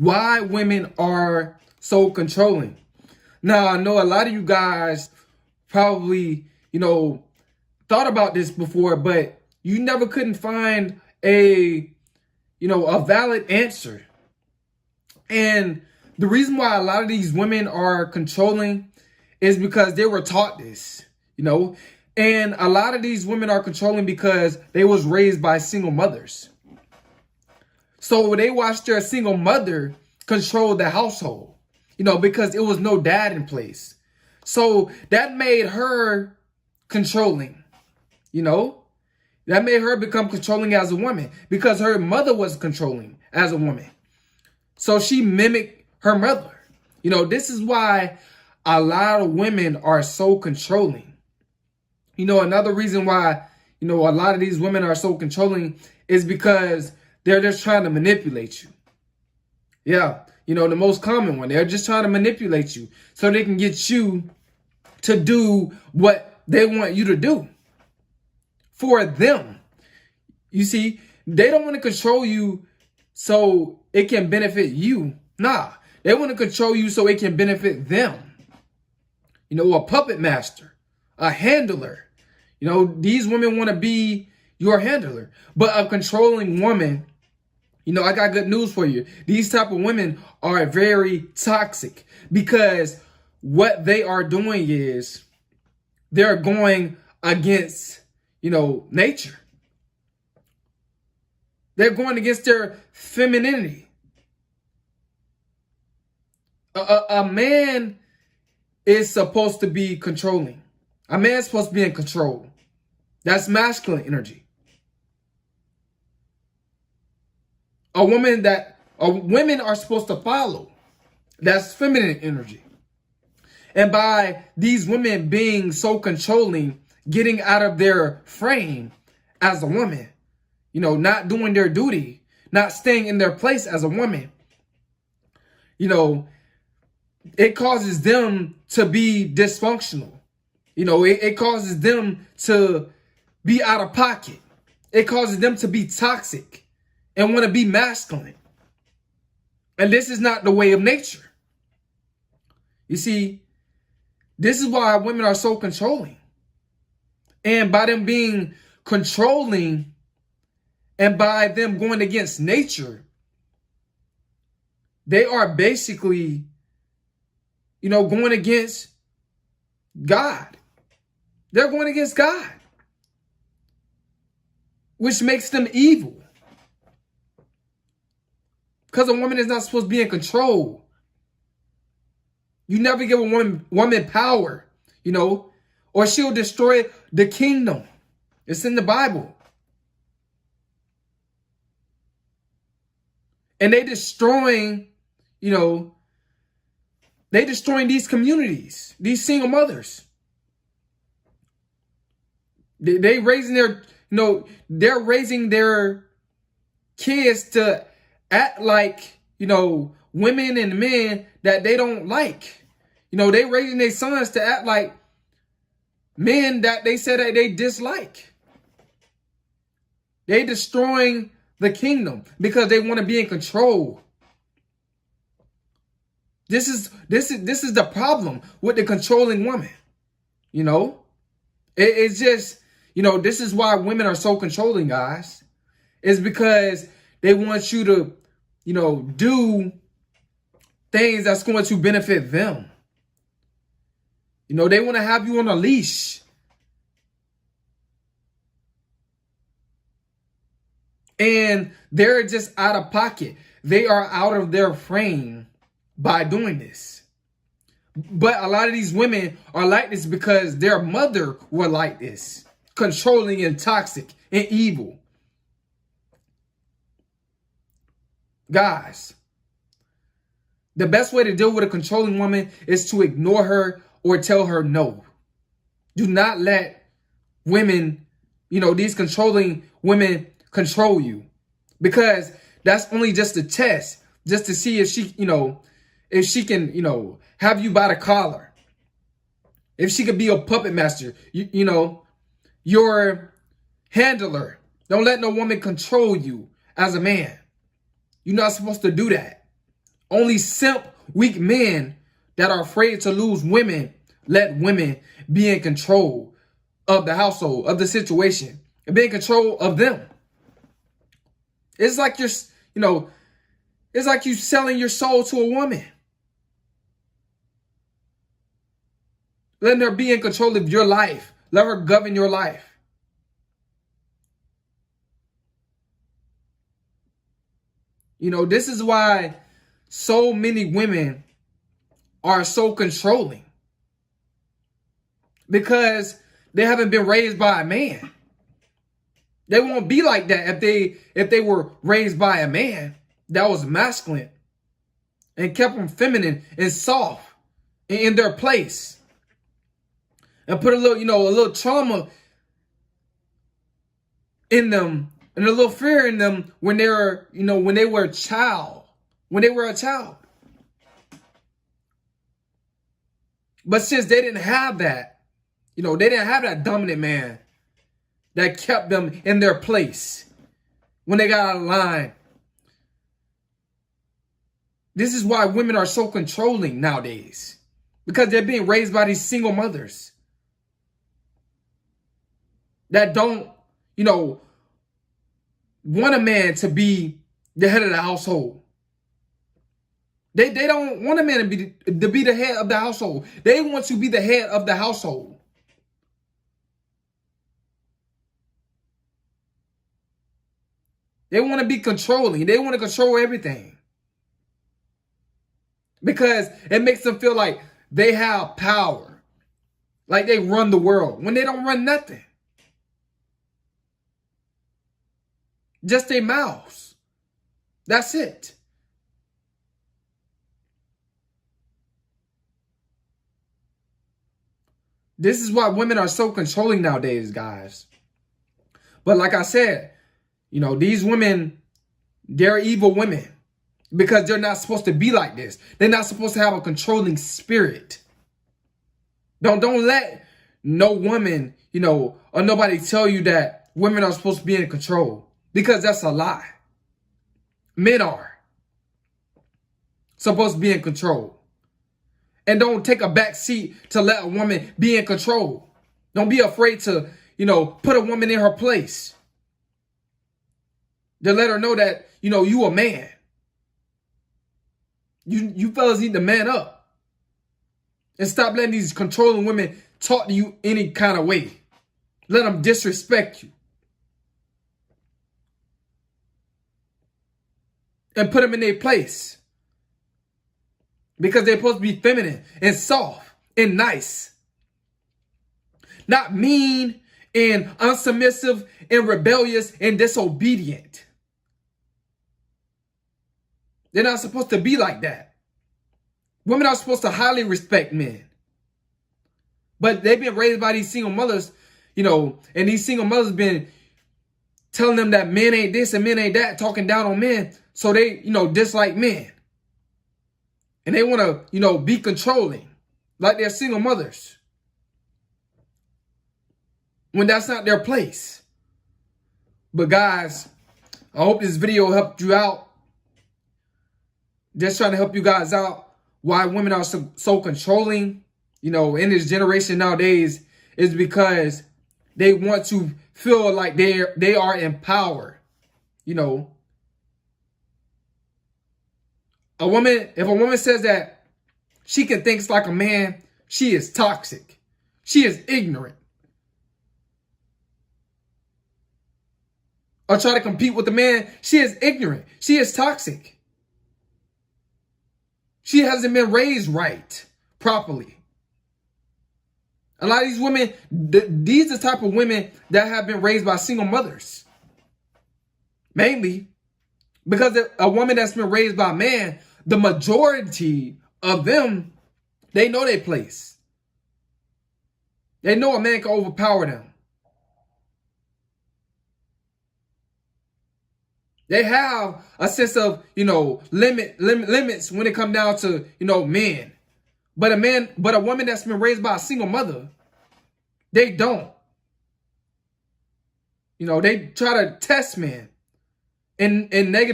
why women are so controlling. Now, I know a lot of you guys probably, thought about this before, but you never couldn't find a valid answer. And the reason why a lot of these women are controlling is because they were taught this, and a lot of these women are controlling because they was raised by single mothers. So they watched their single mother control the household, because it was no dad in place. So that made her controlling, that made her become controlling as a woman because her mother was controlling as a woman. So she mimicked her mother. This is why a lot of women are so controlling. Another reason why, a lot of these women are so controlling is because they're just trying to manipulate you. Yeah, the most common one. They're just trying to manipulate you so they can get you to do what they want you to do for them. You see, they don't want to control you so it can benefit you. Nah, they want to control you so it can benefit them. A puppet master, a handler. These women want to be your handler. But a controlling woman, I got good news for you. These type of women are very toxic because what they are doing is they're going against, nature. They're going against their femininity. A man is supposed to be controlling. A man's supposed to be in control. That's masculine energy. Women are supposed to follow. That's feminine energy. And by these women being so controlling, getting out of their frame as a woman, not doing their duty, not staying in their place as a woman, it causes them to be dysfunctional. It causes them to be out of pocket. It causes them to be toxic and want to be masculine. And this is not the way of nature. You see, this is why women are so controlling. And by them being controlling and by them going against nature, they are basically, going against God. They're going against God, which makes them evil. Because a woman is not supposed to be in control. You never give a woman power, or she'll destroy the kingdom. It's in the Bible. And they destroying these communities, these single mothers. They raising they're raising their kids to act like, women and men that they don't like. They raising their sons to act like men that they said that they dislike. They destroying the kingdom because they want to be in control. This is the problem with the controlling woman. It's just, this is why women are so controlling, guys. It's because they want you to, do things that's going to benefit them. They want to have you on a leash. And they're just out of pocket. They are out of their frame by doing this. But a lot of these women are like this because their mother were like this, controlling and toxic and evil. Guys, the best way to deal with a controlling woman is to ignore her or tell her no. Do not let women, these controlling women control you, because that's only just a test, just to see if she can, have you by the collar. If she could be a puppet master, your handler. Don't let no woman control you as a man. You're not supposed to do that. Only simp, weak men that are afraid to lose women let women be in control of the household, of the situation, and be in control of them. It's like it's like you selling your soul to a woman. Letting her be in control of your life. Let her govern your life. This is why so many women are so controlling. Because they haven't been raised by a man. They won't be like that if they were raised by a man that was masculine and kept them feminine and soft and in their place. And put a little trauma in them and a little fear in them when they were, when they were a child. When they were a child. But since they didn't have that, they didn't have that dominant man that kept them in their place when they got out of line. This is why women are so controlling nowadays. Because they're being raised by these single mothers that don't, want a man to be the head of the household. They don't want a man to be the head of the household. They want to be the head of the household. They want to be controlling. They want to control everything. Because it makes them feel like they have power. Like they run the world. When they don't run nothing. Just their mouths. That's it. This is why women are so controlling nowadays, guys. But like I said, these women, they're evil women. Because they're not supposed to be like this. They're not supposed to have a controlling spirit. Don't let no woman, or nobody tell you that women are supposed to be in control. Because that's a lie. Men are supposed to be in control. And don't take a back seat to let a woman be in control. Don't be afraid to, put a woman in her place. To let her know that, you a man. You fellas need to man up. And stop letting these controlling women talk to you any kind of way. Let them disrespect you. And put them in their place. Because they're supposed to be feminine and soft and nice. Not mean and unsubmissive and rebellious and disobedient. They're not supposed to be like that. Women are supposed to highly respect men. But they've been raised by these single mothers, and these single mothers been telling them that men ain't this and men ain't that, talking down on men. So they, dislike men. And they want to, be controlling like they're single mothers. When that's not their place. But guys, I hope this video helped you out. Just trying to help you guys out why women are so controlling, in this generation nowadays is because they want to feel like they are in power. If a woman says that she can think like a man, she is toxic. She is ignorant. Or try to compete with the man, she is ignorant. She is toxic. She hasn't been raised right, properly. A lot of these women, these are the type of women that have been raised by single mothers. Mainly because a woman that's been raised by a man, the majority of them, they know their place. They know a man can overpower them. They have a sense of, limits when it comes down to, men. But a woman that's been raised by a single mother, they don't. They try to test men in negative